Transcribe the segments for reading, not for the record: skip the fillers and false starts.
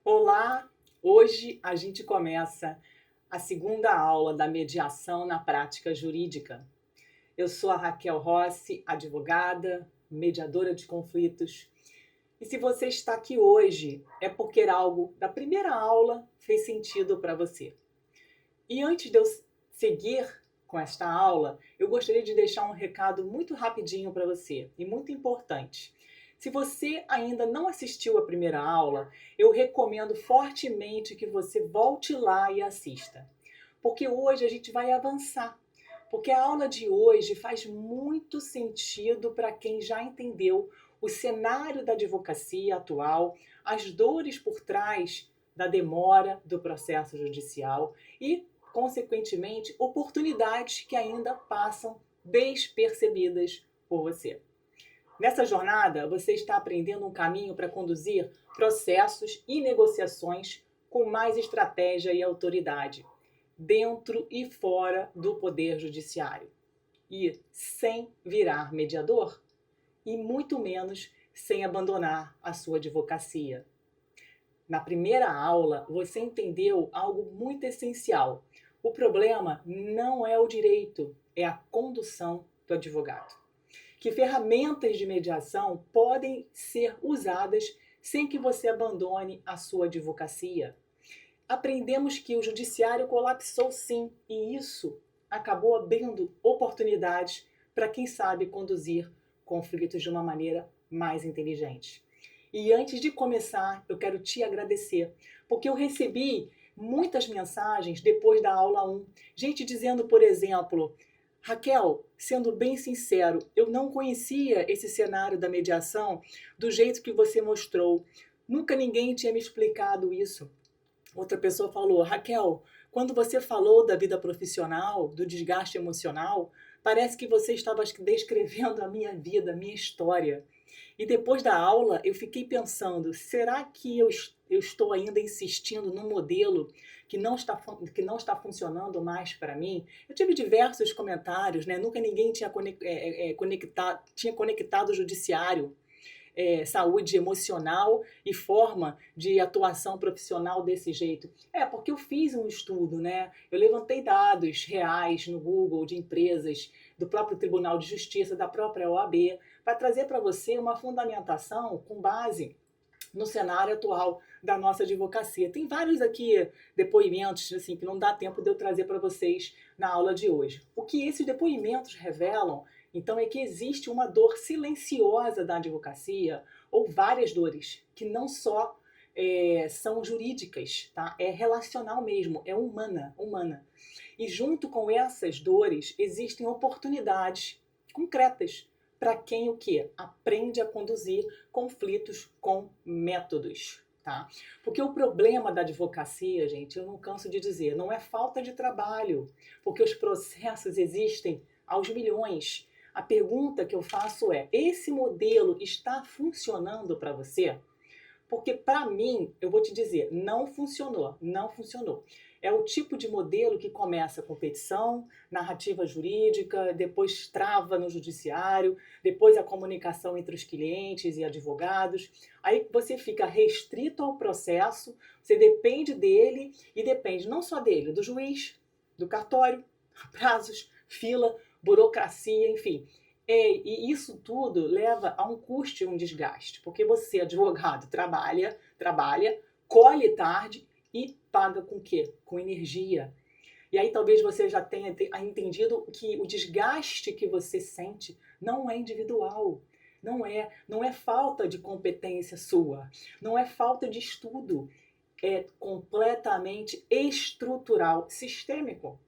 Olá! Hoje a gente começa a segunda aula da mediação na prática jurídica. Eu sou a Raquel Rossi, advogada, mediadora de conflitos. E se você está aqui hoje, é porque algo da primeira aula fez sentido para você. E antes de eu seguir com esta aula, eu gostaria de deixar um recado muito rapidinho para você e muito importante. Se você ainda não assistiu a primeira aula, eu recomendo fortemente que você volte lá e assista, porque hoje a gente vai avançar. Porque a aula de hoje faz muito sentido para quem já entendeu o cenário da advocacia atual, as dores por trás da demora do processo judicial e, consequentemente, oportunidades que ainda passam despercebidas por você. Nessa jornada, você está aprendendo um caminho para conduzir processos e negociações com mais estratégia e autoridade, dentro e fora do Poder Judiciário. E sem virar mediador, e muito menos sem abandonar a sua advocacia. Na primeira aula, você entendeu algo muito essencial. O problema não é o direito, é a condução do advogado. Que ferramentas de mediação podem ser usadas sem que você abandone a sua advocacia. Aprendemos que o judiciário colapsou sim, e isso acabou abrindo oportunidades para quem sabe conduzir conflitos de uma maneira mais inteligente. E antes de começar, eu quero te agradecer, porque eu recebi muitas mensagens depois da aula 1. Gente dizendo, por exemplo, Raquel, sendo bem sincero, eu não conhecia esse cenário da mediação do jeito que você mostrou. Nunca ninguém tinha me explicado isso. Outra pessoa falou, Raquel, quando você falou da vida profissional, do desgaste emocional, parece que você estava descrevendo a minha vida, a minha história. E depois da aula, eu fiquei pensando, será que eu estou ainda insistindo num modelo que não está funcionando mais para mim? Eu tive diversos comentários, né? Nunca ninguém tinha conectado o judiciário, saúde emocional e forma de atuação profissional desse jeito. Porque eu fiz um estudo, né? Eu levantei dados reais no Google de empresas, do próprio Tribunal de Justiça, da própria OAB, para trazer para você uma fundamentação com base no cenário atual da nossa advocacia. Tem vários aqui depoimentos assim que não dá tempo de eu trazer para vocês na aula de hoje. O que esses depoimentos revelam, então, é que existe uma dor silenciosa da advocacia, ou várias dores, que não só são jurídicas, tá? É relacional mesmo, é humana. E junto com essas dores existem oportunidades concretas para quem o quê? Aprende a conduzir conflitos com métodos, tá? Porque o problema da advocacia, gente, eu não canso de dizer, não é falta de trabalho, porque os processos existem aos milhões. A pergunta que eu faço é: esse modelo está funcionando para você? Porque para mim, eu vou te dizer, não funcionou, não funcionou. É o tipo de modelo que começa com petição, narrativa jurídica, depois trava no judiciário, depois a comunicação entre os clientes e advogados. Aí você fica restrito ao processo, você depende dele e depende não só dele, do juiz, do cartório, prazos, fila, burocracia, enfim. E isso tudo leva a um custo e um desgaste, porque você, advogado, trabalha, colhe tarde e paga com o quê? Com energia. E aí talvez você já tenha entendido que o desgaste que você sente não é individual. Não é falta de competência sua, não é falta de estudo, é completamente estrutural, sistêmico.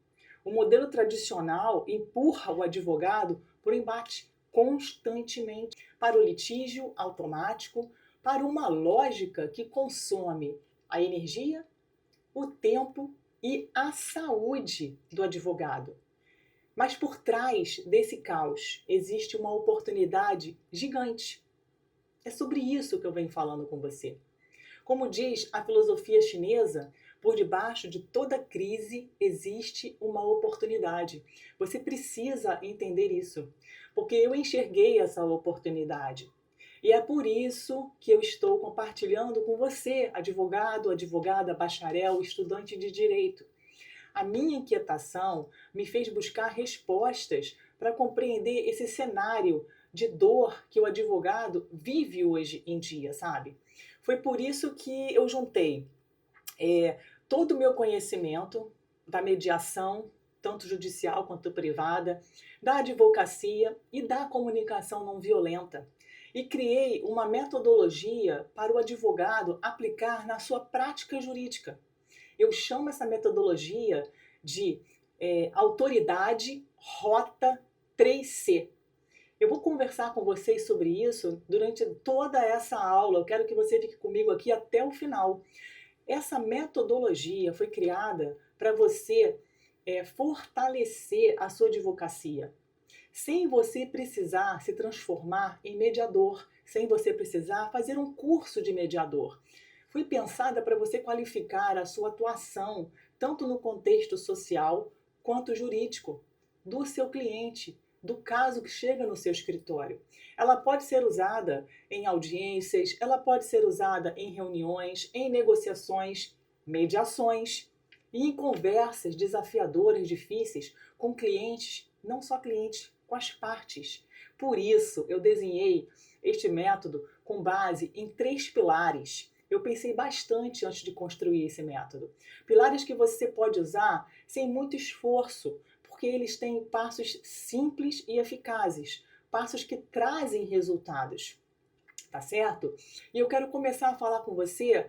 O modelo tradicional empurra o advogado para o embate constantemente, para o litígio automático, para uma lógica que consome a energia, o tempo e a saúde do advogado. Mas por trás desse caos existe uma oportunidade gigante. É sobre isso que eu venho falando com você. Como diz a filosofia chinesa, por debaixo de toda crise existe uma oportunidade. Você precisa entender isso, porque eu enxerguei essa oportunidade. E é por isso que eu estou compartilhando com você, advogado, advogada, bacharel, estudante de direito. A minha inquietação me fez buscar respostas para compreender esse cenário de dor que o advogado vive hoje em dia, sabe? Foi por isso que eu juntei todo o meu conhecimento da mediação, tanto judicial quanto privada, da advocacia e da comunicação não violenta. E criei uma metodologia para o advogado aplicar na sua prática jurídica. Eu chamo essa metodologia de Autoridade Rota 3C. Eu vou conversar com vocês sobre isso durante toda essa aula. Eu quero que você fique comigo aqui até o final. Essa metodologia foi criada para você fortalecer a sua advocacia, sem você precisar se transformar em mediador, sem você precisar fazer um curso de mediador. Foi pensada para você qualificar a sua atuação, tanto no contexto social quanto jurídico, do seu cliente, do caso que chega no seu escritório. Ela pode ser usada em audiências, ela pode ser usada em reuniões, em negociações, mediações e em conversas desafiadoras, difíceis, com clientes, não só clientes, com as partes. Por isso, eu desenhei este método com base em 3 pilares. Eu pensei bastante antes de construir esse método. Pilares que você pode usar sem muito esforço, porque eles têm passos simples e eficazes, passos que trazem resultados, tá certo? E eu quero começar a falar com você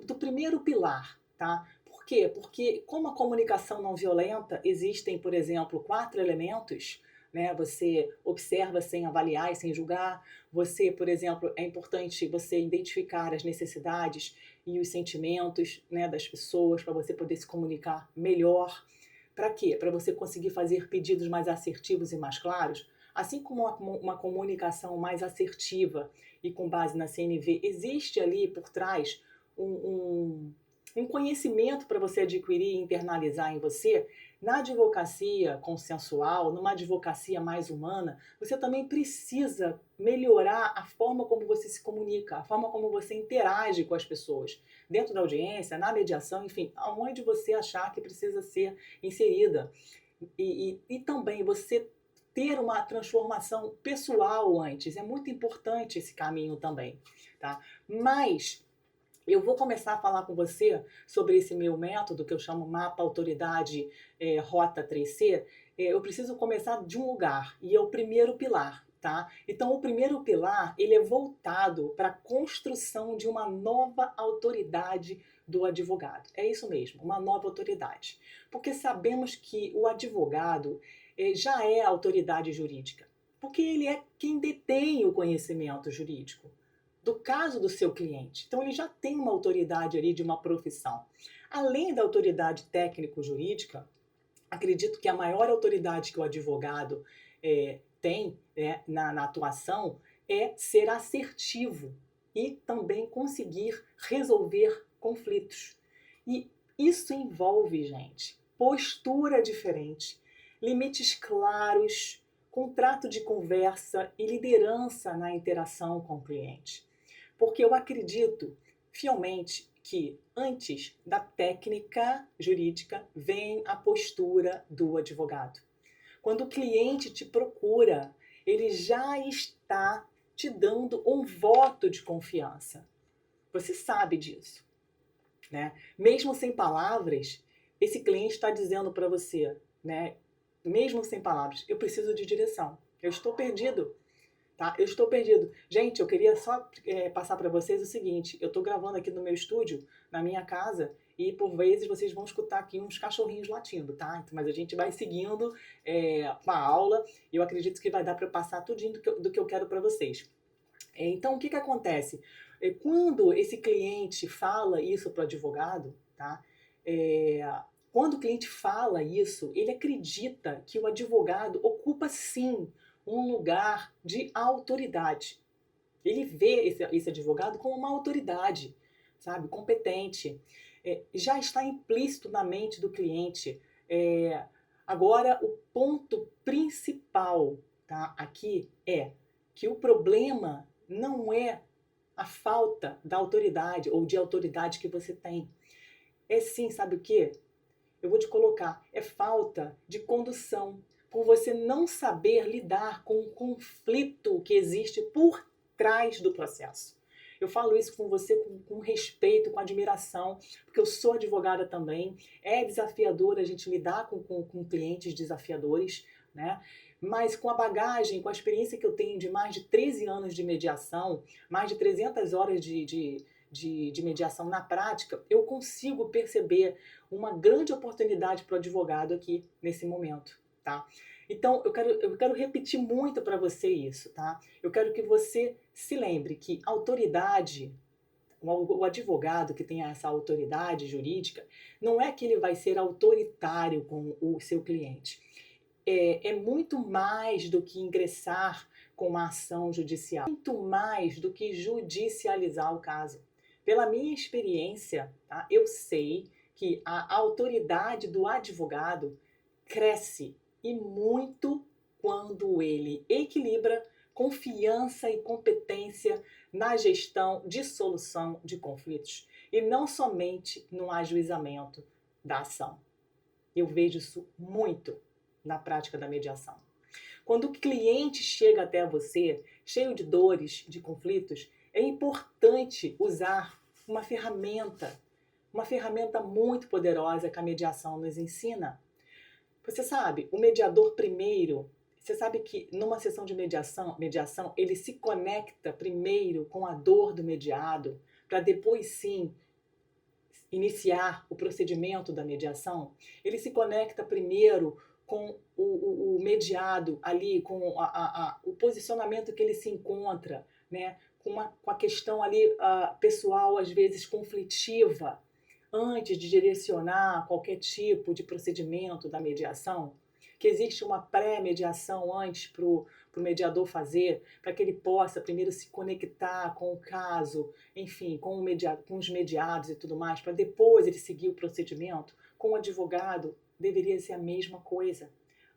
do primeiro pilar, tá? Por quê? Porque como a comunicação não violenta, existem, por exemplo, 4 elementos, né? Você observa sem avaliar e sem julgar. Você, por exemplo, é importante você identificar as necessidades e os sentimentos, né, das pessoas para você poder se comunicar melhor. Para quê? Para você conseguir fazer pedidos mais assertivos e mais claros. Assim como uma comunicação mais assertiva e com base na CNV, existe ali por trás um conhecimento para você adquirir e internalizar em você. Na advocacia consensual, numa advocacia mais humana, você também precisa melhorar a forma como você se comunica, a forma como você interage com as pessoas, dentro da audiência, na mediação, enfim, aonde você achar que precisa ser inserida. E também você ter uma transformação pessoal antes, é muito importante esse caminho também, tá? Mas eu vou começar a falar com você sobre esse meu método, que eu chamo Mapa Autoridade Rota 3C. Eu preciso começar de um lugar, e é o primeiro pilar, tá? Então, o primeiro pilar, ele é voltado para a construção de uma nova autoridade do advogado. É isso mesmo, uma nova autoridade. Porque sabemos que o advogado já é autoridade jurídica, porque ele é quem detém o conhecimento jurídico do caso do seu cliente. Então, ele já tem uma autoridade ali de uma profissão. Além da autoridade técnico-jurídica, acredito que a maior autoridade que o advogado tem na atuação é ser assertivo e também conseguir resolver conflitos. E isso envolve, gente, postura diferente, limites claros, contrato de conversa e liderança na interação com o cliente. Porque eu acredito fielmente que antes da técnica jurídica vem a postura do advogado. Quando o cliente te procura, ele já está te dando um voto de confiança. Você sabe disso, né? Mesmo sem palavras, esse cliente está dizendo para você, né? Mesmo sem palavras, eu preciso de direção. Eu estou perdido. Tá? Eu estou perdido. Gente, eu queria só passar para vocês o seguinte, eu estou gravando aqui no meu estúdio, na minha casa, e por vezes vocês vão escutar aqui uns cachorrinhos latindo, tá? Mas a gente vai seguindo com a aula, e eu acredito que vai dar para eu passar tudinho do que eu quero para vocês. Então, o que acontece? Quando esse cliente fala isso para o advogado, tá? Quando o cliente fala isso, ele acredita que o advogado ocupa sim um lugar de autoridade. Ele vê esse advogado como uma autoridade, sabe, competente. Já está implícito na mente do cliente. Agora, o ponto principal, tá, aqui é que o problema não é a falta da autoridade ou de autoridade que você tem. É sim, sabe o quê? Eu vou te colocar, é falta de condução, por você não saber lidar com o conflito que existe por trás do processo. Eu falo isso com você com respeito, com admiração, porque eu sou advogada também. É desafiador a gente lidar com clientes desafiadores, né? Mas com a bagagem, com a experiência que eu tenho de mais de 13 anos de mediação, mais de 300 horas de mediação na prática, eu consigo perceber uma grande oportunidade para o advogado aqui nesse momento, tá? Então, eu quero repetir muito para você isso, tá? Eu quero que você se lembre que autoridade, o advogado que tem essa autoridade jurídica, não é que ele vai ser autoritário com o seu cliente. É muito mais do que ingressar com uma ação judicial, muito mais do que judicializar o caso. Pela minha experiência, tá, eu sei que a autoridade do advogado cresce e muito quando ele equilibra confiança e competência na gestão de solução de conflitos e não somente no ajuizamento da ação. Eu vejo isso muito na prática da mediação. Quando o cliente chega até você cheio de dores, de conflitos, é importante usar uma ferramenta muito poderosa que a mediação nos ensina. Você sabe, o mediador primeiro, você sabe que numa sessão de mediação, ele se conecta primeiro com a dor do mediado, para depois sim iniciar o procedimento da mediação. Ele se conecta primeiro com o mediado ali, com o posicionamento que ele se encontra, né? Com a questão ali pessoal, às vezes conflitiva, antes de direcionar qualquer tipo de procedimento da mediação, que existe uma pré-mediação antes para o mediador fazer, para que ele possa primeiro se conectar com o caso, enfim, com os mediados e tudo mais, para depois ele seguir o procedimento. Com o advogado, deveria ser a mesma coisa.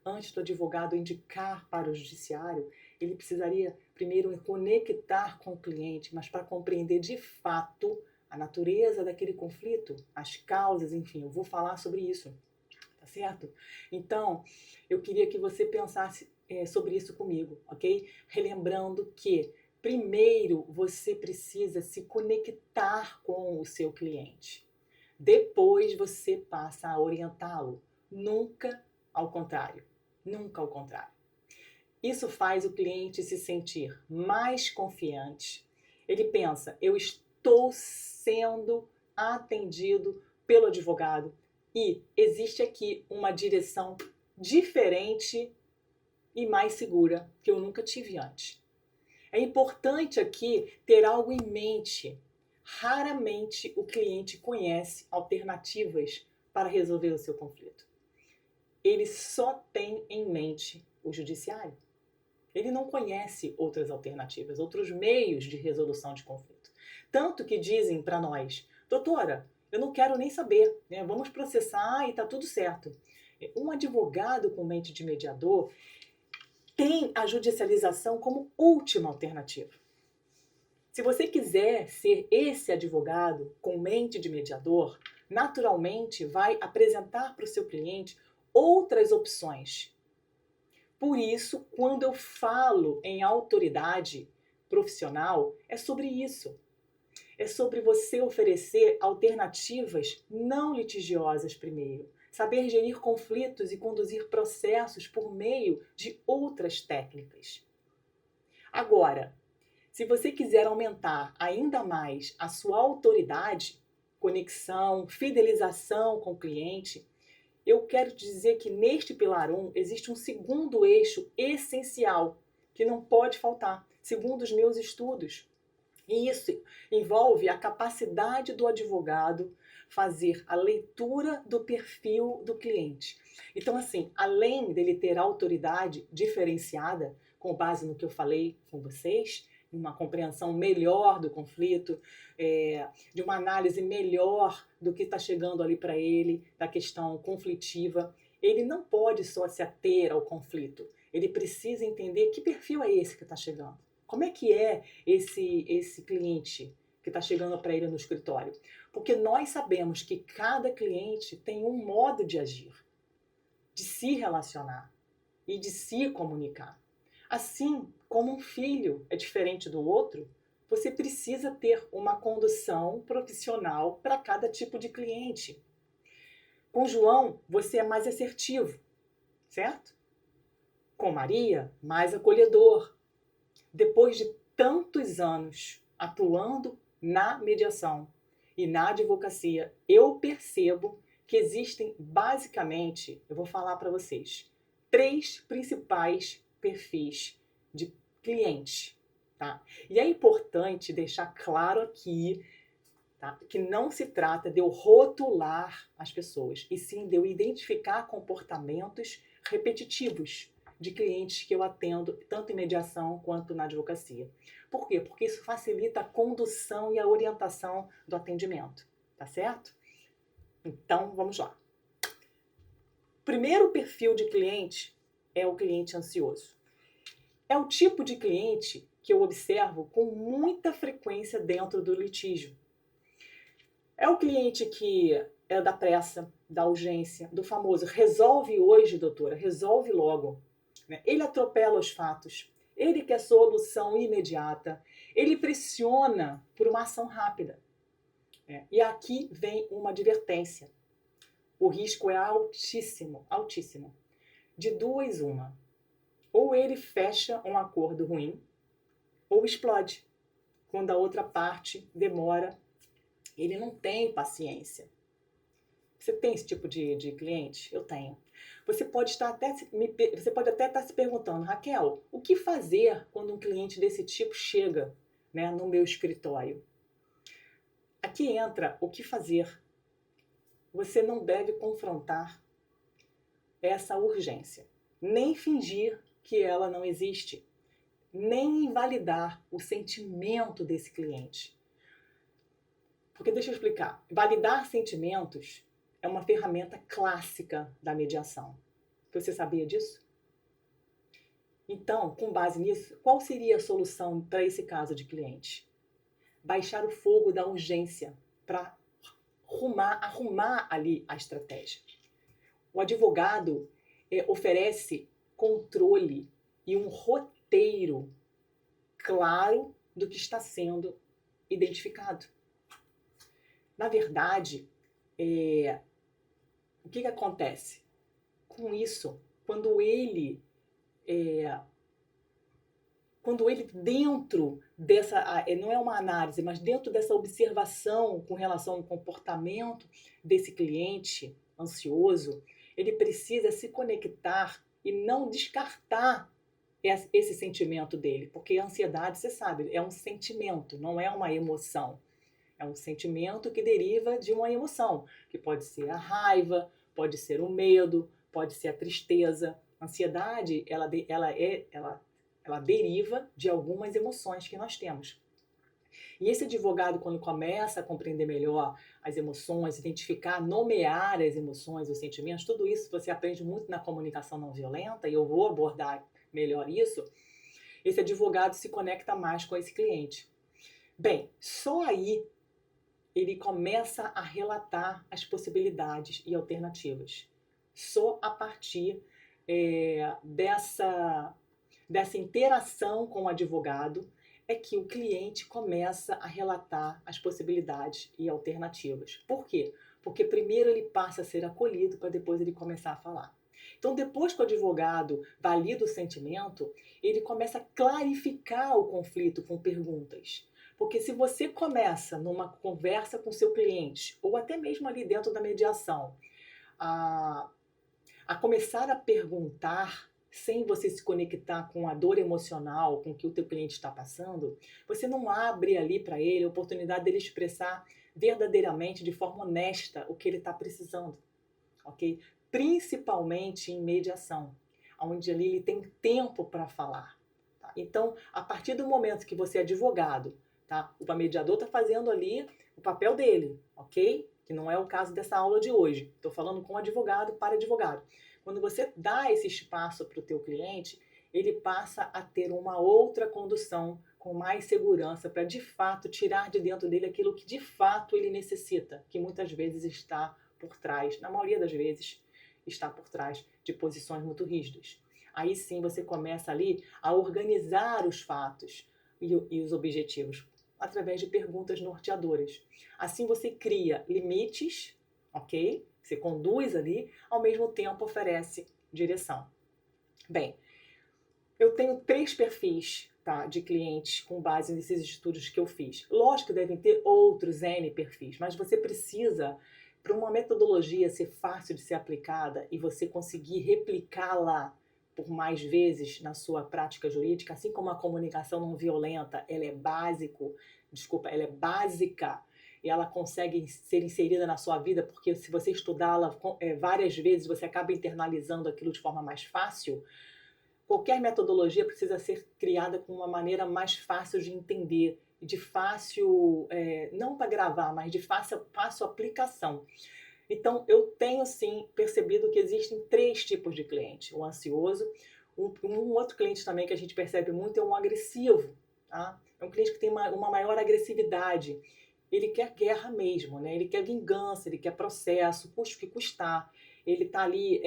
Antes do advogado indicar para o judiciário, ele precisaria primeiro conectar com o cliente, mas para compreender de fato a natureza daquele conflito, as causas, enfim, eu vou falar sobre isso, tá certo? Então, eu queria que você pensasse sobre isso comigo, ok? Relembrando que, primeiro, você precisa se conectar com o seu cliente. Depois você passa a orientá-lo. Nunca ao contrário. Nunca ao contrário. Isso faz o cliente se sentir mais confiante. Ele pensa, eu estou sendo atendido pelo advogado e existe aqui uma direção diferente e mais segura que eu nunca tive antes. É importante aqui ter algo em mente. Raramente o cliente conhece alternativas para resolver o seu conflito. Ele só tem em mente o judiciário. Ele não conhece outras alternativas, outros meios de resolução de conflito. Tanto que dizem para nós, doutora, eu não quero nem saber, né? Vamos processar e está tudo certo. Um advogado com mente de mediador tem a judicialização como última alternativa. Se você quiser ser esse advogado com mente de mediador, naturalmente vai apresentar para o seu cliente outras opções. Por isso, quando eu falo em autoridade profissional, é sobre isso. É sobre você oferecer alternativas não litigiosas primeiro. Saber gerir conflitos e conduzir processos por meio de outras técnicas. Agora, se você quiser aumentar ainda mais a sua autoridade, conexão, fidelização com o cliente, eu quero dizer que neste pilar 1 existe um segundo eixo essencial que não pode faltar, segundo os meus estudos. E isso envolve a capacidade do advogado fazer a leitura do perfil do cliente. Então, assim, além dele ter autoridade diferenciada, com base no que eu falei com vocês, uma compreensão melhor do conflito, de uma análise melhor do que está chegando ali para ele, da questão conflitiva, ele não pode só se ater ao conflito. Ele precisa entender que perfil é esse que está chegando. Como é que é esse cliente que está chegando para ele no escritório? Porque nós sabemos que cada cliente tem um modo de agir, de se relacionar e de se comunicar. Assim como um filho é diferente do outro, você precisa ter uma condução profissional para cada tipo de cliente. Com João, você é mais assertivo, certo? Com Maria, mais acolhedor. Depois de tantos anos atuando na mediação e na advocacia, eu percebo que existem basicamente, eu vou falar para vocês, 3 principais perfis de clientes, tá? E é importante deixar claro aqui, tá, que não se trata de eu rotular as pessoas, e sim de eu identificar comportamentos repetitivos de clientes que eu atendo, tanto em mediação quanto na advocacia. Por quê? Porque isso facilita a condução e a orientação do atendimento, tá certo? Então, vamos lá. Primeiro perfil de cliente é o cliente ansioso. É o tipo de cliente que eu observo com muita frequência dentro do litígio. É o cliente que é da pressa, da urgência, do famoso resolve hoje, doutora, resolve logo. Ele atropela os fatos, ele quer solução imediata, ele pressiona por uma ação rápida. E aqui vem uma advertência. O risco é altíssimo, altíssimo. De duas, uma. Ou ele fecha um acordo ruim, ou explode. Quando a outra parte demora, ele não tem paciência. Você tem esse tipo de cliente? Eu tenho. Você pode até estar se perguntando, Raquel, o que fazer quando um cliente desse tipo chega, né, no meu escritório? Aqui entra o que fazer. Você não deve confrontar essa urgência, nem fingir que ela não existe, nem invalidar o sentimento desse cliente. Porque deixa eu explicar, validar sentimentos é uma ferramenta clássica da mediação. Você sabia disso? Então, com base nisso, qual seria a solução para esse caso de cliente? Baixar o fogo da urgência para arrumar ali a estratégia. O advogado oferece controle e um roteiro claro do que está sendo identificado. Na verdade, o que acontece? Com isso, quando ele dentro dessa, não é uma análise, mas dentro dessa observação com relação ao comportamento desse cliente ansioso, ele precisa se conectar e não descartar esse sentimento dele, porque a ansiedade, você sabe, é um sentimento, não é uma emoção. É um sentimento que deriva de uma emoção, que pode ser a raiva, pode ser o medo, pode ser a tristeza. A ansiedade, ela deriva de algumas emoções que nós temos. E esse advogado, quando começa a compreender melhor as emoções, identificar, nomear as emoções, os sentimentos, tudo isso você aprende muito na comunicação não violenta, e eu vou abordar melhor isso, esse advogado se conecta mais com esse cliente. Bem, só aí ele começa a relatar as possibilidades e alternativas. Só a partir dessa interação com o advogado é que o cliente começa a relatar as possibilidades e alternativas. Por quê? Porque primeiro ele passa a ser acolhido para depois ele começar a falar. Então, depois que o advogado valida o sentimento, ele começa a clarificar o conflito com perguntas. Porque se você começa numa conversa com seu cliente, ou até mesmo ali dentro da mediação, a começar a perguntar sem você se conectar com a dor emocional com que o teu cliente está passando, você não abre ali para ele a oportunidade dele expressar verdadeiramente, de forma honesta, o que ele está precisando, ok? Principalmente em mediação, onde ali ele tem tempo para falar. Tá? Então, a partir do momento que você é advogado, tá? O mediador está fazendo ali o papel dele, ok? Que não é o caso dessa aula de hoje. Estou falando com advogado para advogado. Quando você dá esse espaço para o teu cliente, ele passa a ter uma outra condução com mais segurança para de fato tirar de dentro dele aquilo que de fato ele necessita, que muitas vezes está por trás, na maioria das vezes, está por trás de posições muito rígidas. Aí sim você começa ali a organizar os fatos e os objetivos através de perguntas norteadoras. Assim você cria limites, ok? Você conduz ali, ao mesmo tempo oferece direção. Bem, eu tenho 3 perfis, tá, de clientes com base nesses estudos que eu fiz. Lógico que devem ter outros N perfis, mas você precisa, para uma metodologia ser fácil de ser aplicada e você conseguir replicá-la por mais vezes na sua prática jurídica, assim como a comunicação não violenta, ela é básica e ela consegue ser inserida na sua vida, porque se você estudá-la várias vezes, você acaba internalizando aquilo de forma mais fácil. Qualquer metodologia precisa ser criada com uma maneira mais fácil de entender, de fácil, não para gravar, mas de fácil aplicação. Então, eu tenho sim percebido que existem 3 tipos de cliente. O ansioso, um outro cliente também que a gente percebe muito é um agressivo. Tá? É um cliente que tem uma maior agressividade. Ele quer guerra mesmo, né? Ele quer vingança, ele quer processo, custe o que custar. Ele está ali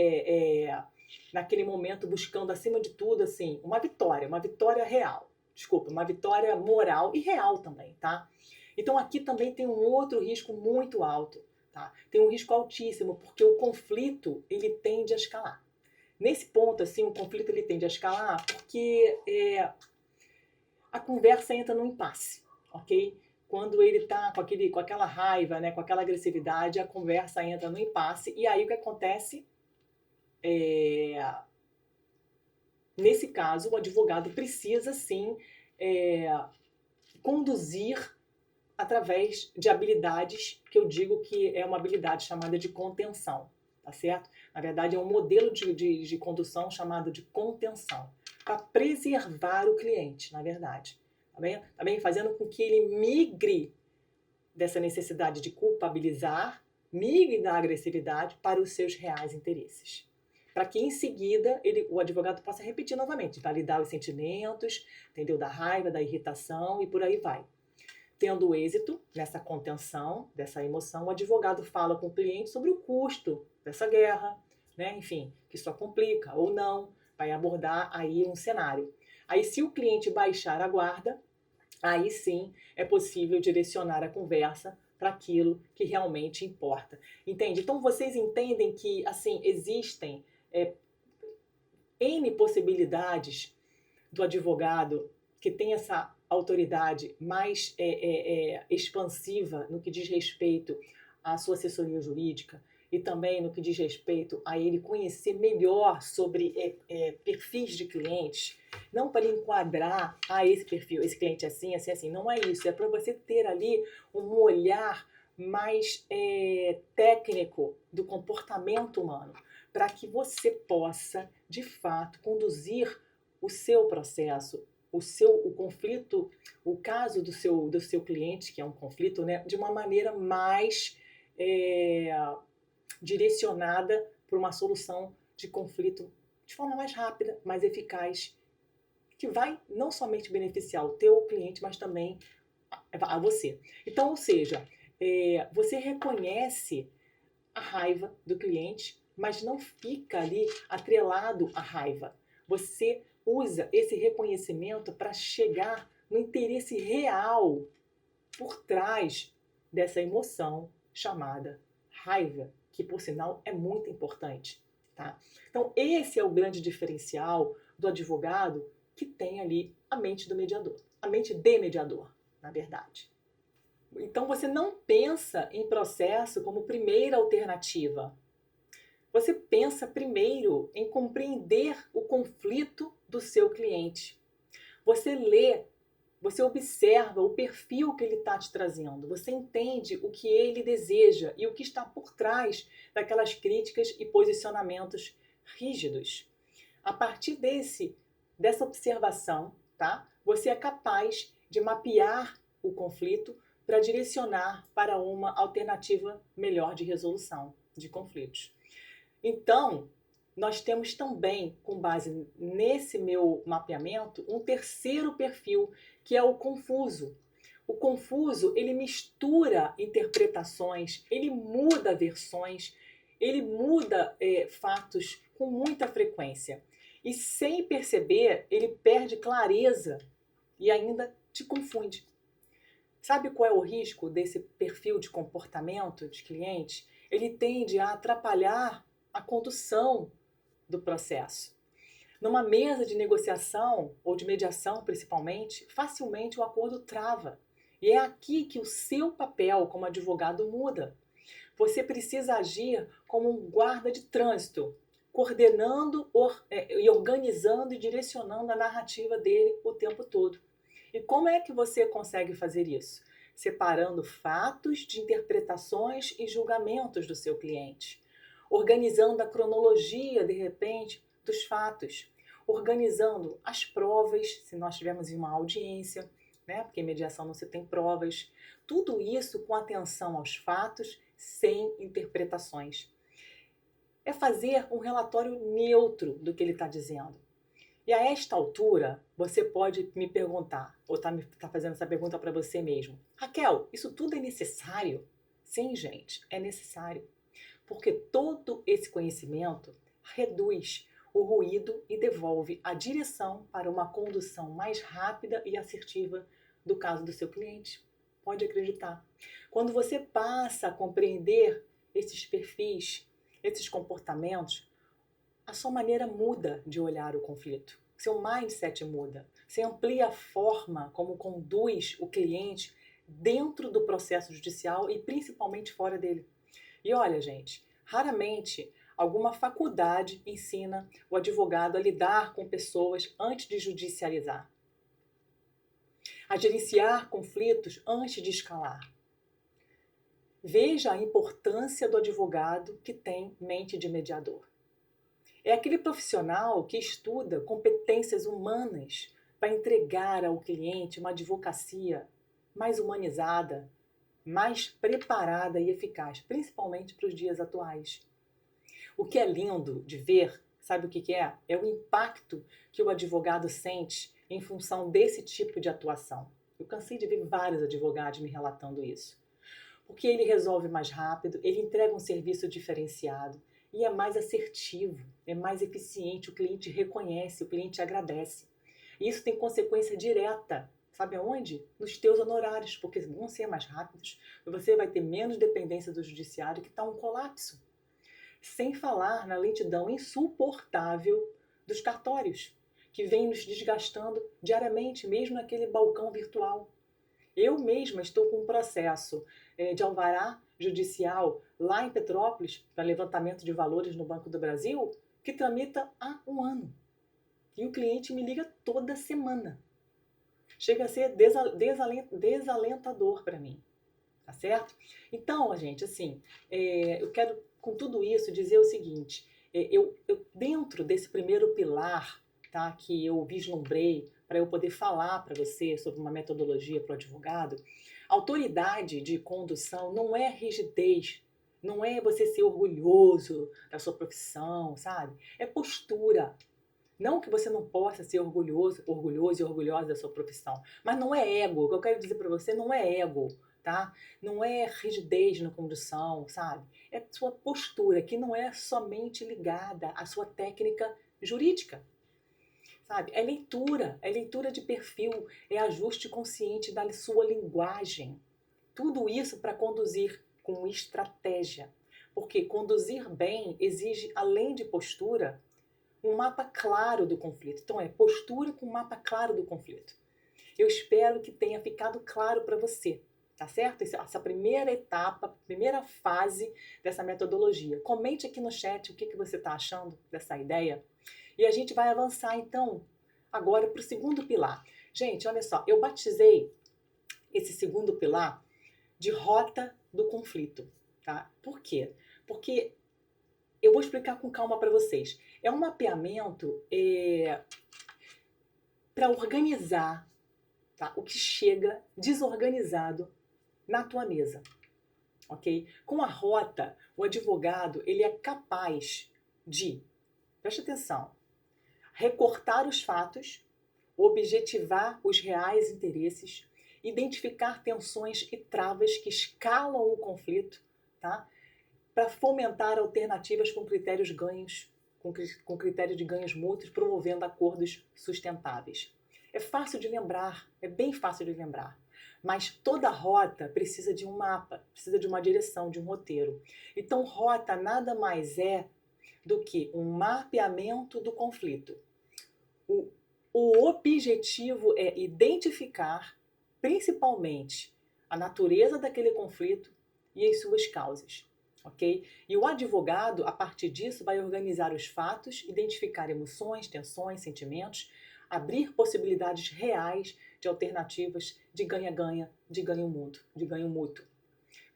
naquele momento buscando, acima de tudo, assim, uma vitória real. Desculpa, uma vitória moral e real também, tá? Então aqui também tem um outro risco muito alto, tá? Tem um risco altíssimo, porque o conflito, ele tende a escalar. Nesse ponto, assim, o conflito ele tende a escalar porque a conversa entra no impasse, ok? Quando ele está com aquela raiva, né, com aquela agressividade, a conversa entra no impasse e aí o que acontece nesse caso, o advogado precisa, sim, conduzir através de habilidades que eu digo que é uma habilidade chamada de contenção, tá certo? Na verdade, é um modelo de condução chamado de contenção, para preservar o cliente, na verdade. Tá bem? Tá bem? Fazendo com que ele migre dessa necessidade de culpabilizar, migre da agressividade para os seus reais interesses. Para que em seguida o advogado possa repetir novamente, validar os sentimentos, entendeu? Da raiva, da irritação e por aí vai. Tendo êxito nessa contenção dessa emoção, o advogado fala com o cliente sobre o custo dessa guerra, né? Enfim, que só complica ou não, vai abordar aí um cenário. Aí se o cliente baixar a guarda, aí sim é possível direcionar a conversa para aquilo que realmente importa. Entende? Então vocês entendem que assim existem N possibilidades do advogado que tem essa autoridade mais expansiva no que diz respeito à sua assessoria jurídica e também no que diz respeito a ele conhecer melhor sobre perfis de clientes, não para ele enquadrar esse perfil, esse cliente é assim, assim, assim, não é isso, é para você ter ali um olhar mais técnico do comportamento humano, para que você possa, de fato, conduzir o seu processo, o conflito, o caso do seu cliente, que é um conflito, né, de uma maneira mais direcionada para uma solução de conflito de forma mais rápida, mais eficaz, que vai não somente beneficiar o teu cliente, mas também a você. Então, ou seja, você reconhece a raiva do cliente, mas não fica ali atrelado à raiva. Você usa esse reconhecimento para chegar no interesse real por trás dessa emoção chamada raiva, que por sinal é muito importante. Tá? Então, esse é o grande diferencial do advogado que tem ali a mente do mediador, a mente de mediador, na verdade. Então, você não pensa em processo como primeira alternativa. Você pensa primeiro em compreender o conflito do seu cliente. Você lê, você observa o perfil que ele está te trazendo. Você entende o que ele deseja e o que está por trás daquelas críticas e posicionamentos rígidos. A partir dessa observação, tá? Você é capaz de mapear o conflito para direcionar para uma alternativa melhor de resolução de conflitos. Então, nós temos também, com base nesse meu mapeamento, um terceiro perfil, que é o confuso. O confuso, ele mistura interpretações, ele muda versões, ele muda fatos com muita frequência. E sem perceber, ele perde clareza e ainda te confunde. Sabe qual é o risco desse perfil de comportamento de cliente? Ele tende a atrapalhar a condução do processo. Numa mesa de negociação ou de mediação, principalmente, facilmente o acordo trava. E é aqui que o seu papel como advogado muda. Você precisa agir como um guarda de trânsito, coordenando e organizando e direcionando a narrativa dele o tempo todo. E como é que você consegue fazer isso? Separando fatos de interpretações e julgamentos do seu cliente, organizando a cronologia, de repente, dos fatos, organizando as provas, se nós tivermos em uma audiência, né? Porque em mediação não se tem provas. Tudo isso com atenção aos fatos, sem interpretações. É fazer um relatório neutro do que ele está dizendo. E a esta altura, você pode me perguntar, ou tá fazendo essa pergunta para você mesmo. Raquel, isso tudo é necessário? Sim, gente, é necessário. Porque todo esse conhecimento reduz o ruído e devolve a direção para uma condução mais rápida e assertiva do caso do seu cliente. Pode acreditar. Quando você passa a compreender esses perfis, esses comportamentos, a sua maneira muda de olhar o conflito. Seu mindset muda. Você amplia a forma como conduz o cliente dentro do processo judicial e principalmente fora dele. E olha, gente, raramente alguma faculdade ensina o advogado a lidar com pessoas antes de judicializar, a gerenciar conflitos antes de escalar. Veja a importância do advogado que tem mente de mediador. É aquele profissional que estuda competências humanas para entregar ao cliente uma advocacia mais humanizada, mais preparada e eficaz, principalmente para os dias atuais. O que é lindo de ver, sabe o que é? É o impacto que o advogado sente em função desse tipo de atuação. Eu cansei de ver vários advogados me relatando isso. Porque ele resolve mais rápido, ele entrega um serviço diferenciado e é mais assertivo, é mais eficiente, o cliente reconhece, o cliente agradece. E isso tem consequência direta, sabe aonde? Nos teus honorários, porque vão ser mais rápidos, você vai ter menos dependência do judiciário, que está um colapso. Sem falar na lentidão insuportável dos cartórios, que vem nos desgastando diariamente, mesmo naquele balcão virtual. Eu mesma estou com um processo de alvará judicial lá em Petrópolis, para levantamento de valores no Banco do Brasil, que tramita há um ano. E o cliente me liga toda semana. Chega a ser desalentador para mim. Tá certo? Então, gente, assim, eu quero com tudo isso dizer o seguinte, eu dentro desse primeiro pilar, tá, que eu vislumbrei para eu poder falar para você sobre uma metodologia para o advogado, autoridade de condução não é rigidez, não é você ser orgulhoso da sua profissão, sabe? É postura. Não que você não possa ser orgulhoso e orgulhosa da sua profissão, mas não é ego. O que eu quero dizer para você não é ego, tá? Não é rigidez na condução, sabe? É sua postura, que não é somente ligada à sua técnica jurídica, sabe? É leitura de perfil, é ajuste consciente da sua linguagem. Tudo isso para conduzir com estratégia. Porque conduzir bem exige, além de postura, um mapa claro do conflito. Então, é postura com um mapa claro do conflito. Eu espero que tenha ficado claro para você, tá certo? Essa primeira etapa, primeira fase dessa metodologia. Comente aqui no chat o que você está achando dessa ideia. E a gente vai avançar, então, agora para o segundo pilar. Gente, olha só, eu batizei esse segundo pilar de rota do conflito, tá? Por quê? Porque eu vou explicar com calma para vocês. É um mapeamento para organizar, tá, o que chega desorganizado na tua mesa, ok? Com a rota, o advogado ele é capaz de preste atenção, recortar os fatos, objetivar os reais interesses, identificar tensões e travas que escalam o conflito, tá? Para fomentar alternativas com critérios ganhos, com critérios de ganhos mútuos, promovendo acordos sustentáveis. É fácil de lembrar, é bem fácil de lembrar, mas toda rota precisa de um mapa, precisa de uma direção, de um roteiro. Então, rota nada mais é do que um mapeamento do conflito. O objetivo é identificar, principalmente, a natureza daquele conflito e as suas causas, ok? E o advogado, a partir disso, vai organizar os fatos, identificar emoções, tensões, sentimentos, abrir possibilidades reais de alternativas de ganha-ganha, de ganho mútuo,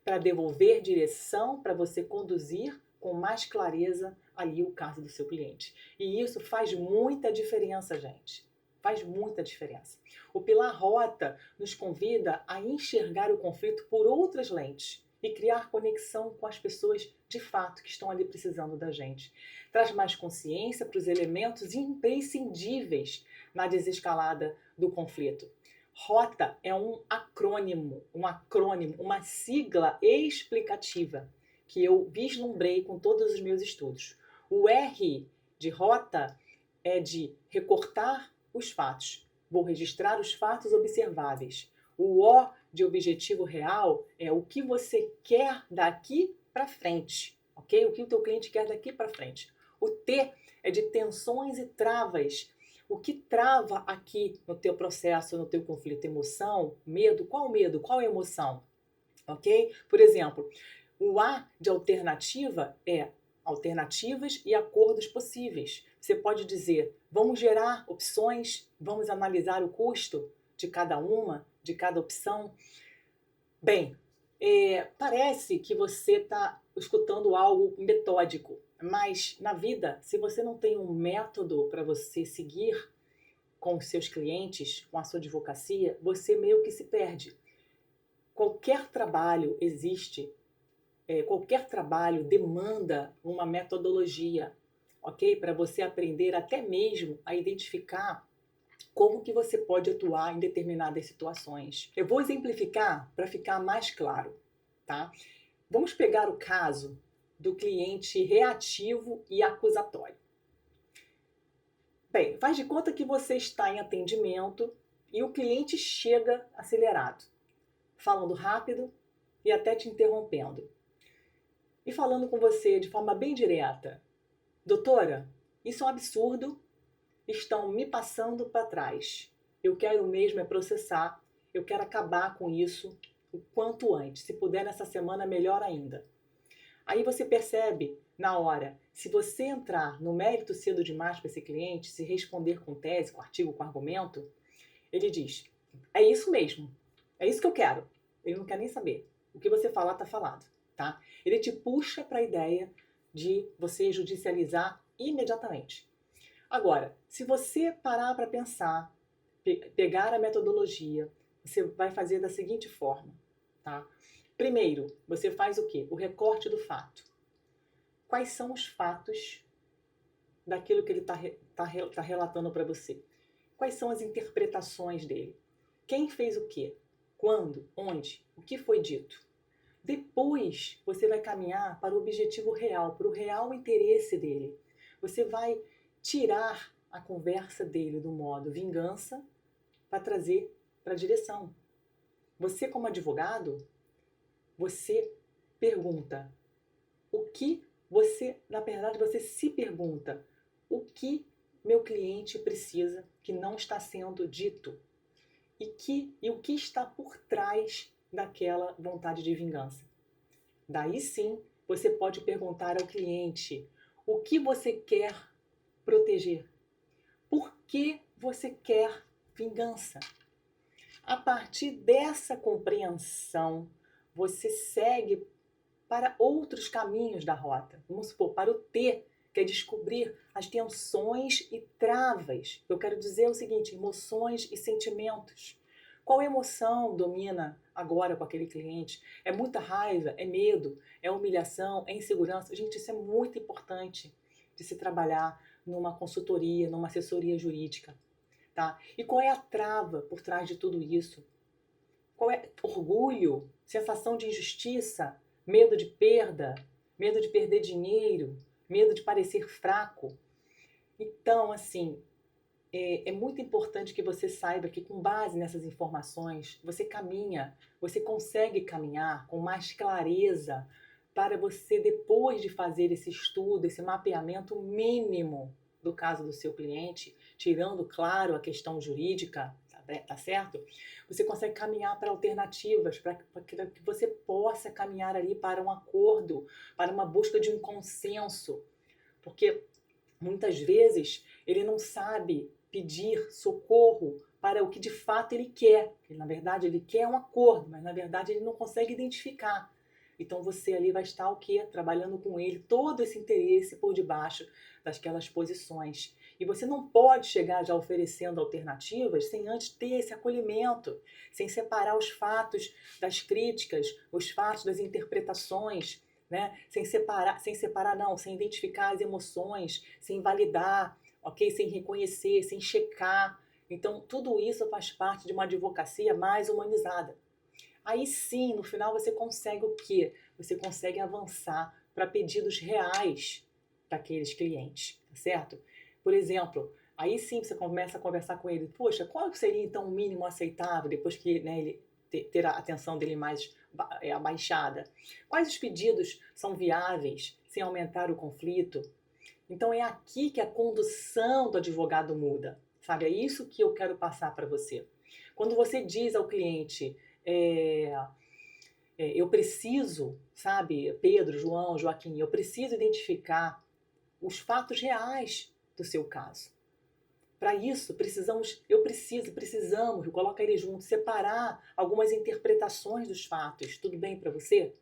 para devolver direção, para você conduzir com mais clareza ali o caso do seu cliente. E isso faz muita diferença, gente. Faz muita diferença. O Pilar Rota nos convida a enxergar o conflito por outras lentes e criar conexão com as pessoas de fato que estão ali precisando da gente. Traz mais consciência para os elementos imprescindíveis na desescalada do conflito. Rota é um acrônimo, uma sigla explicativa que eu vislumbrei com todos os meus estudos. O R de rota é de recortar os fatos. Vou registrar os fatos observáveis. O O de objetivo real é o que você quer daqui para frente, ok? O que o teu cliente quer daqui para frente. O T é de tensões e travas. O que trava aqui no teu processo, no teu conflito? Emoção, medo? Qual emoção? Ok? Por exemplo, o A de alternativa é alternativas e acordos possíveis. Você pode dizer, vamos gerar opções, vamos analisar o custo de cada uma, de cada opção. Bem, parece que você está escutando algo metódico, mas na vida, se você não tem um método para você seguir com os seus clientes, com a sua advocacia, você meio que se perde. Qualquer trabalho existe, qualquer trabalho demanda uma metodologia, ok? Para você aprender até mesmo a identificar como que você pode atuar em determinadas situações. Eu vou exemplificar para ficar mais claro, tá? Vamos pegar o caso do cliente reativo e acusatório. Bem, faz de conta que você está em atendimento e o cliente chega acelerado, falando rápido e até te interrompendo. E falando com você de forma bem direta. Doutora, isso é um absurdo, estão me passando para trás. Eu quero mesmo processar, eu quero acabar com isso o quanto antes. Se puder nessa semana, melhor ainda. Aí você percebe, na hora, se você entrar no mérito cedo demais para esse cliente, se responder com tese, com artigo, com argumento, ele diz, é isso mesmo, é isso que eu quero. Ele não quer nem saber. O que você falar, está falado. Tá? Ele te puxa para a ideia de você judicializar imediatamente. Agora, se você parar para pensar, pegar a metodologia, você vai fazer da seguinte forma, tá? Primeiro, você faz o quê? O recorte do fato. Quais são os fatos daquilo que ele está relatando para você? Quais são as interpretações dele? Quem fez o quê? Quando? Onde? O que foi dito? Depois, você vai caminhar para o objetivo real, para o real interesse dele. Você vai tirar a conversa dele do modo vingança para trazer para a direção. Você, como advogado, você pergunta o que você, na verdade, você se pergunta o que meu cliente precisa que não está sendo dito e o que está por trás daquela vontade de vingança. Daí sim, você pode perguntar ao cliente o que você quer proteger. Por que você quer vingança? A partir dessa compreensão, você segue para outros caminhos da rota. Vamos supor, para o T, que é descobrir as tensões e travas. Eu quero dizer o seguinte, emoções e sentimentos. Qual emoção domina agora com aquele cliente? É muita raiva? É medo? É humilhação? É insegurança? Gente, isso é muito importante de se trabalhar numa consultoria, numa assessoria jurídica, tá? E qual é a trava por trás de tudo isso? Qual é orgulho, sensação de injustiça, medo de perda, medo de perder dinheiro, medo de parecer fraco? Então, assim, é muito importante que você saiba que, com base nessas informações, você consegue caminhar com mais clareza para você, depois de fazer esse estudo, esse mapeamento mínimo do caso do seu cliente, tirando, claro, a questão jurídica, tá certo? Você consegue caminhar para alternativas, para que você possa caminhar ali para um acordo, para uma busca de um consenso, porque muitas vezes ele não sabe pedir socorro para o que de fato ele quer. Na verdade, ele quer um acordo, mas na verdade ele não consegue identificar. Então você ali vai estar o quê? Trabalhando com ele todo esse interesse por debaixo daquelas posições. E você não pode chegar já oferecendo alternativas sem antes ter esse acolhimento, sem separar os fatos das críticas, os fatos das interpretações, né? Sem separar não, sem identificar as emoções, sem validar, ok? Sem reconhecer, sem checar. Então, tudo isso faz parte de uma advocacia mais humanizada. Aí sim, no final você consegue o quê? Você consegue avançar para pedidos reais daqueles clientes, tá certo? Por exemplo, aí sim você começa a conversar com ele. Poxa, qual seria então o mínimo aceitável depois que, né, ele ter a atenção dele mais abaixada? Quais os pedidos são viáveis sem aumentar o conflito? Então é aqui que a condução do advogado muda, sabe? É isso que eu quero passar para você. Quando você diz ao cliente, eu preciso, sabe, Pedro, João, Joaquim, eu preciso identificar os fatos reais do seu caso. Para isso, precisamos, coloca ele junto, separar algumas interpretações dos fatos. Tudo bem para você?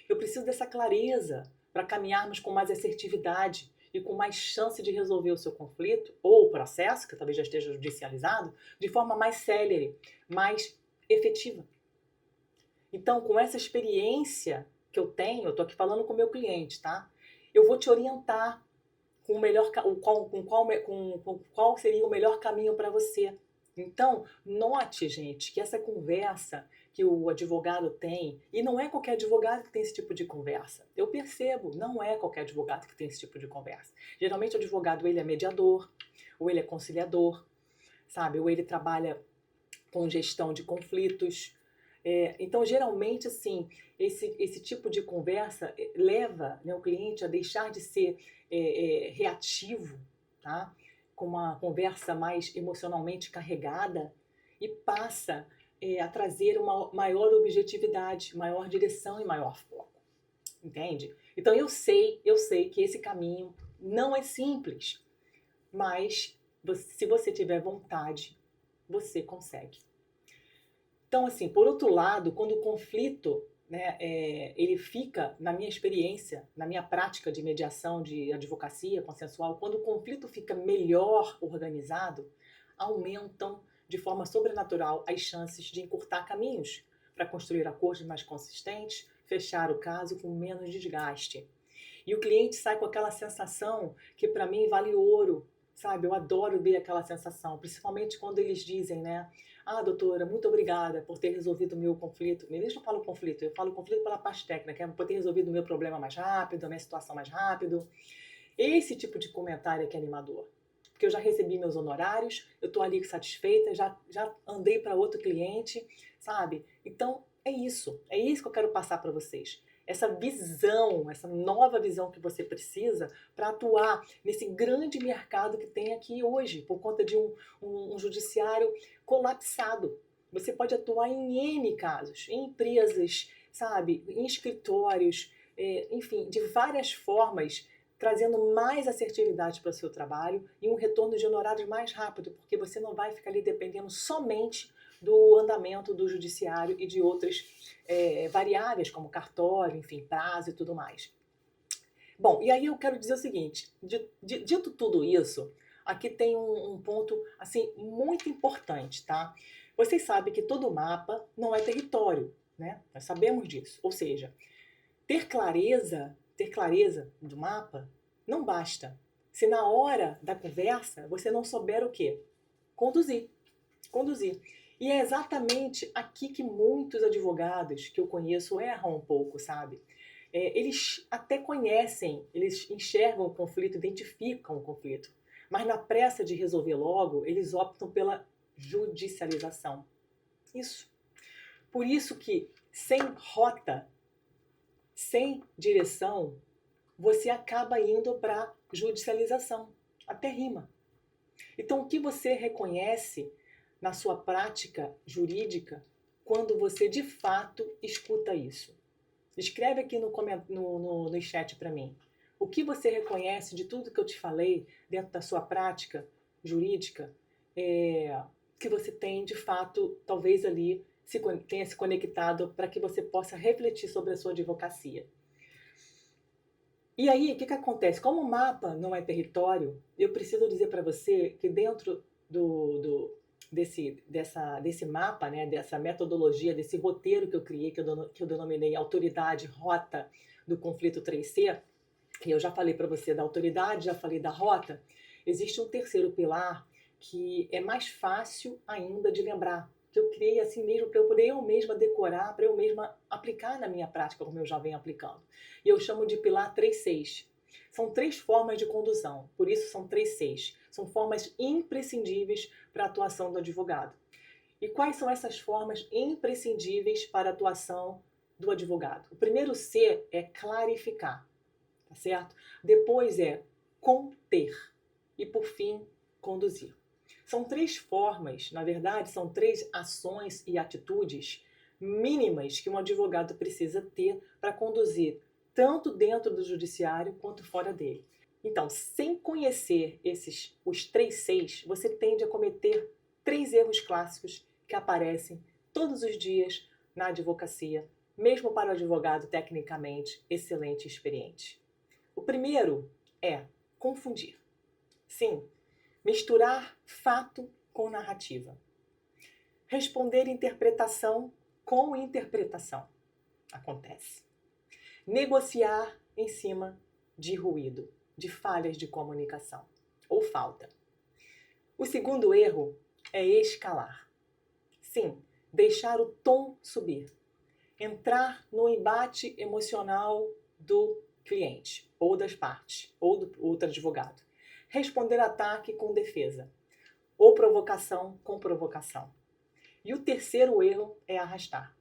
Eu preciso dessa clareza para caminharmos com mais assertividade e com mais chance de resolver o seu conflito ou o processo, que talvez já esteja judicializado, de forma mais célere, mais efetiva. Então, com essa experiência que eu tenho, eu estou aqui falando com o meu cliente, tá? Eu vou te orientar com o melhor, com qual seria o melhor caminho para você. Então, note, gente, que essa conversa que o advogado tem, e não é qualquer advogado que tem esse tipo de conversa. Eu percebo, não é qualquer advogado que tem esse tipo de conversa. Geralmente o advogado, ele é mediador, ou ele é conciliador, sabe? Ou ele trabalha com gestão de conflitos. Então, geralmente, assim, esse tipo de conversa leva, né, o cliente a deixar de ser reativo, tá? Com uma conversa mais emocionalmente carregada e passa a trazer uma maior objetividade, maior direção e maior foco, entende? Então, eu sei que esse caminho não é simples, mas se você tiver vontade, você consegue. Então, assim, por outro lado, quando o conflito, né, ele fica, na minha experiência, na minha prática de mediação de advocacia consensual, quando o conflito fica melhor organizado, aumentam de forma sobrenatural as chances de encurtar caminhos para construir acordos mais consistentes, fechar o caso com menos desgaste. E o cliente sai com aquela sensação que para mim vale ouro, sabe? Eu adoro ver aquela sensação, principalmente quando eles dizem, né? Ah, doutora, muito obrigada por ter resolvido o meu conflito. Nem deixa eu falar conflito, eu falo conflito pela parte técnica, por ter resolvido o meu problema mais rápido, a minha situação mais rápido. Esse tipo de comentário é que é animador. Porque eu já recebi meus honorários, eu estou ali satisfeita, já andei para outro cliente, sabe? Então, é isso que eu quero passar para vocês. Essa visão, essa nova visão que você precisa para atuar nesse grande mercado que tem aqui hoje, por conta de um judiciário colapsado. Você pode atuar em N casos, em empresas, sabe, em escritórios, enfim, de várias formas, trazendo mais assertividade para o seu trabalho e um retorno de honorários mais rápido, porque você não vai ficar ali dependendo somente do andamento do judiciário e de outras variáveis, como cartório, enfim, prazo e tudo mais. Bom, e aí eu quero dizer o seguinte, dito tudo isso, aqui tem um ponto, assim, muito importante, tá? Vocês sabem que todo mapa não é território, né? Nós sabemos disso. Ou seja, ter clareza do mapa não basta. se na hora da conversa você não souber o quê? Conduzir. Conduzir. E é exatamente aqui que muitos advogados que eu conheço erram um pouco, sabe? Eles até conhecem, eles enxergam o conflito, identificam o conflito, mas na pressa de resolver logo, eles optam pela judicialização. Isso. Por isso que, sem rota, sem direção, você acaba indo para judicialização. Até rima. Então, o que você reconhece na sua prática jurídica quando você de fato escuta isso? Escreve aqui no chat para mim. O que você reconhece de tudo que eu te falei dentro da sua prática jurídica que você tem de fato, talvez ali, tenha se conectado para que você possa refletir sobre a sua advocacia. E aí, o que acontece? Como o mapa não é território, eu preciso dizer para você que dentro desse mapa, né, dessa metodologia, desse roteiro que eu criei, que eu denominei Autoridade, Rota do Conflito 3C, que eu já falei para você da autoridade, já falei da rota, existe um terceiro pilar que é mais fácil ainda de lembrar, que eu criei assim mesmo para eu poder eu mesma decorar, para eu mesma aplicar na minha prática, como eu já venho aplicando. E eu chamo de pilar 3-6. São 3 formas de condução, por isso são 3-6. São formas imprescindíveis para a atuação do advogado. E quais são essas formas imprescindíveis para a atuação do advogado? O primeiro C é clarificar, tá certo? Depois é conter e, por fim, conduzir. São 3 formas, na verdade, são 3 ações e atitudes mínimas que um advogado precisa ter para conduzir tanto dentro do judiciário quanto fora dele. Então, sem conhecer os 3-6, você tende a cometer 3 erros clássicos que aparecem todos os dias na advocacia, mesmo para o advogado tecnicamente excelente e experiente. O primeiro é confundir. Sim, misturar fato com narrativa. Responder interpretação com interpretação. Acontece. Negociar em cima de ruído, de falhas de comunicação ou falta. O segundo erro é escalar. Sim, deixar o tom subir. Entrar no embate emocional do cliente, ou das partes, ou do outro advogado. Responder ataque com defesa, ou provocação com provocação. E o terceiro erro é arrastar.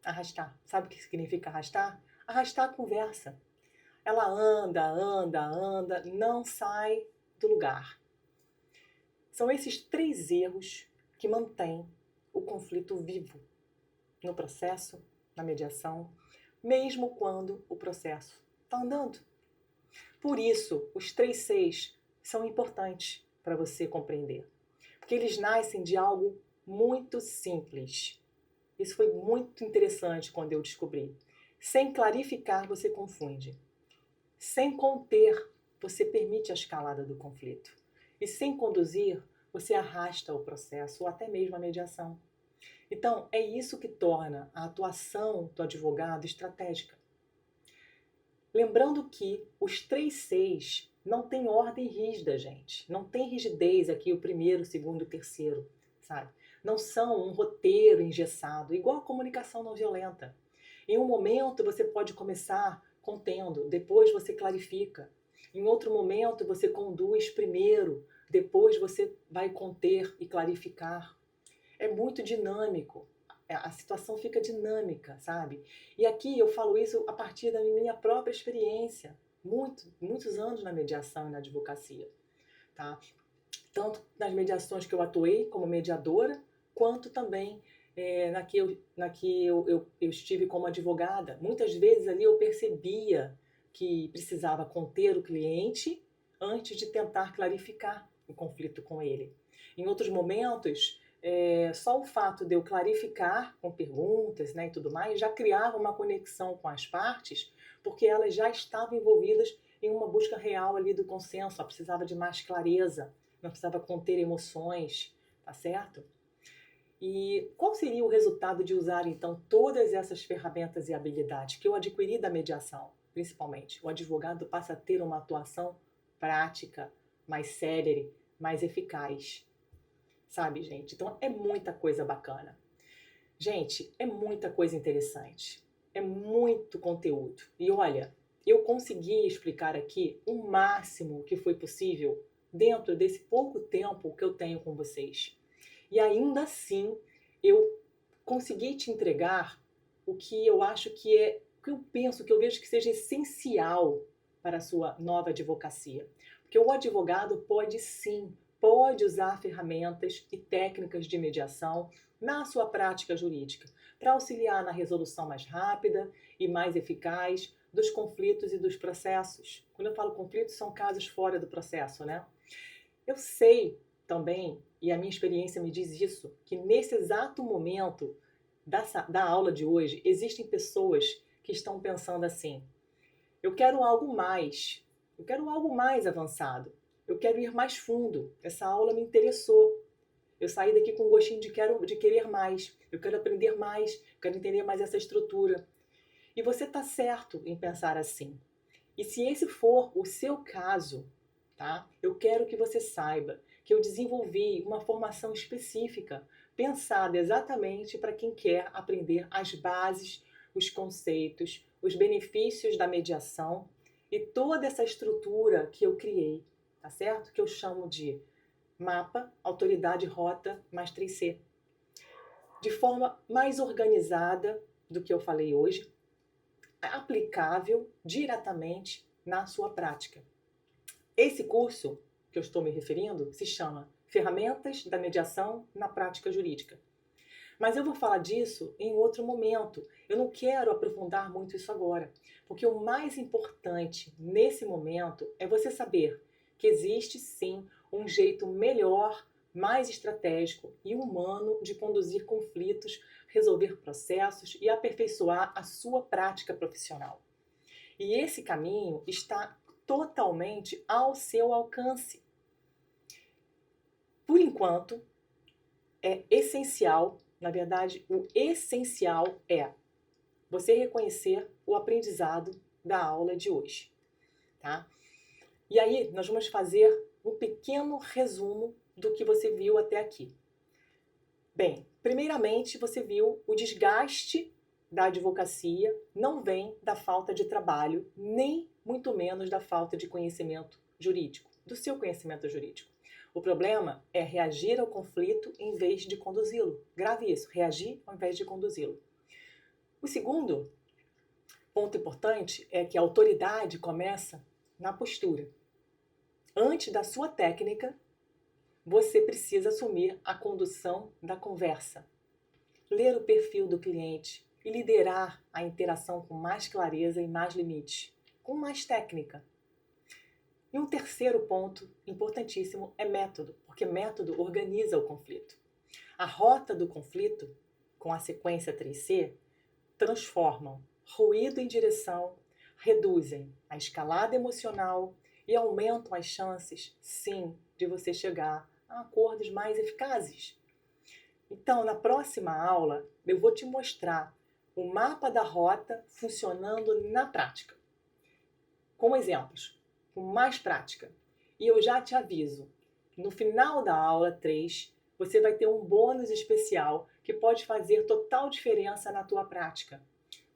Arrastar. Sabe o que significa arrastar? Arrastar a conversa. Ela anda, não sai do lugar. São esses 3 erros que mantêm o conflito vivo no processo, na mediação, mesmo quando o processo está andando. Por isso, os 3-6 são importantes para você compreender, porque eles nascem de algo muito simples. Isso foi muito interessante quando eu descobri. Sem clarificar, você confunde. Sem conter, você permite a escalada do conflito. E sem conduzir, você arrasta o processo ou até mesmo a mediação. Então, é isso que torna a atuação do advogado estratégica. Lembrando que os 3-6 não tem ordem rígida, gente. Não tem rigidez aqui, o primeiro, o segundo, o terceiro, sabe? Não são um roteiro engessado, igual a comunicação não violenta. Em um momento, você pode começar contendo, depois você clarifica. Em outro momento, você conduz primeiro, depois você vai conter e clarificar. É muito dinâmico, a situação fica dinâmica, sabe? E aqui eu falo isso a partir da minha própria experiência, muitos anos na mediação e na advocacia, tá? Tanto nas mediações que eu atuei como mediadora, quanto também na que eu estive como advogada. Muitas vezes ali eu percebia que precisava conter o cliente antes de tentar clarificar o conflito com ele. Em outros momentos, só o fato de eu clarificar com perguntas, né, e tudo mais, já criava uma conexão com as partes, porque elas já estavam envolvidas em uma busca real ali do consenso, só precisava de mais clareza, não precisava conter emoções, tá certo? E qual seria o resultado de usar, então, todas essas ferramentas e habilidades que eu adquiri da mediação, principalmente? O advogado passa a ter uma atuação prática, mais célere, mais eficaz. Sabe, gente? Então é muita coisa bacana. Gente, é muita coisa interessante. É muito conteúdo. E olha, eu consegui explicar aqui o máximo que foi possível dentro desse pouco tempo que eu tenho com vocês. E ainda assim, eu consegui te entregar o que eu acho que é, o que eu penso, que eu vejo que seja essencial para a sua nova advocacia. Porque o advogado pode sim, pode usar ferramentas e técnicas de mediação na sua prática jurídica para auxiliar na resolução mais rápida e mais eficaz dos conflitos e dos processos. Quando eu falo conflitos, são casos fora do processo, né? Eu sei também, e a minha experiência me diz isso, que nesse exato momento da aula de hoje, existem pessoas que estão pensando assim: eu quero algo mais, eu quero algo mais avançado, eu quero ir mais fundo, essa aula me interessou. Eu saí daqui com um gostinho de querer mais, eu quero aprender mais, eu quero entender mais essa estrutura. E você está certo em pensar assim. E se esse for o seu caso, tá? Eu quero que você saiba que eu desenvolvi uma formação específica, pensada exatamente para quem quer aprender as bases, os conceitos, os benefícios da mediação e toda essa estrutura que eu criei, tá certo? Que eu chamo de mapa, autoridade, rota, mais 3C. De forma mais organizada do que eu falei hoje, aplicável diretamente na sua prática. Esse curso que eu estou me referindo se chama Ferramentas da Mediação na Prática Jurídica. Mas eu vou falar disso em outro momento. Eu não quero aprofundar muito isso agora, porque o mais importante nesse momento é você saber que existe sim um jeito melhor, mais estratégico e humano de conduzir conflitos, resolver processos e aperfeiçoar a sua prática profissional. E esse caminho está totalmente ao seu alcance. Por enquanto, é essencial, na verdade, o essencial é você reconhecer o aprendizado da aula de hoje, tá? E aí, nós vamos fazer um pequeno resumo do que você viu até aqui. Bem, primeiramente, você viu o desgaste da advocacia não vem da falta de trabalho, nem muito menos da falta de conhecimento jurídico, do seu conhecimento jurídico. O problema é reagir ao conflito em vez de conduzi-lo. Grave isso, reagir ao invés de conduzi-lo. O segundo ponto importante é que a autoridade começa na postura. Antes da sua técnica, você precisa assumir a condução da conversa, ler o perfil do cliente e liderar a interação com mais clareza e mais limite, com mais técnica. E um terceiro ponto importantíssimo é método, porque método organiza o conflito. A rota do conflito, com a sequência 3C, transformam ruído em direção, reduzem a escalada emocional e aumentam as chances, sim, de você chegar a acordos mais eficazes. Então, na próxima aula, eu vou te mostrar o mapa da rota funcionando na prática, com exemplos, com mais prática. E eu já te aviso, no final da aula 3, você vai ter um bônus especial que pode fazer total diferença na tua prática.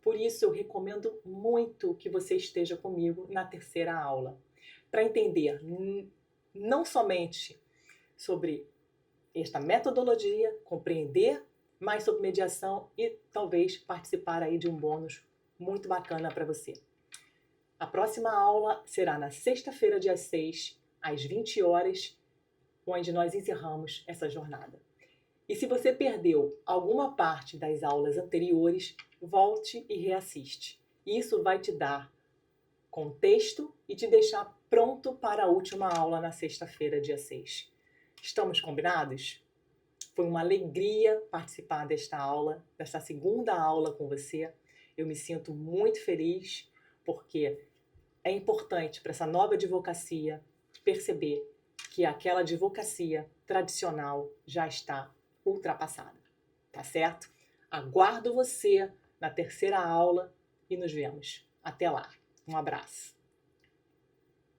Por isso, eu recomendo muito que você esteja comigo na terceira aula, para entender não somente sobre esta metodologia, compreender mais sobre mediação e talvez participar aí de um bônus muito bacana para você. A próxima aula será na sexta-feira, dia 6, às 20 horas, onde nós encerramos essa jornada. E se você perdeu alguma parte das aulas anteriores, volte e reassiste. Isso vai te dar contexto e te deixar pronto para a última aula na sexta-feira, dia 6. Estamos combinados? Foi uma alegria participar desta aula, desta segunda aula com você. Eu me sinto muito feliz porque é importante para essa nova advocacia perceber que aquela advocacia tradicional já está ultrapassada, tá certo? Aguardo você na terceira aula e nos vemos. Até lá. Um abraço.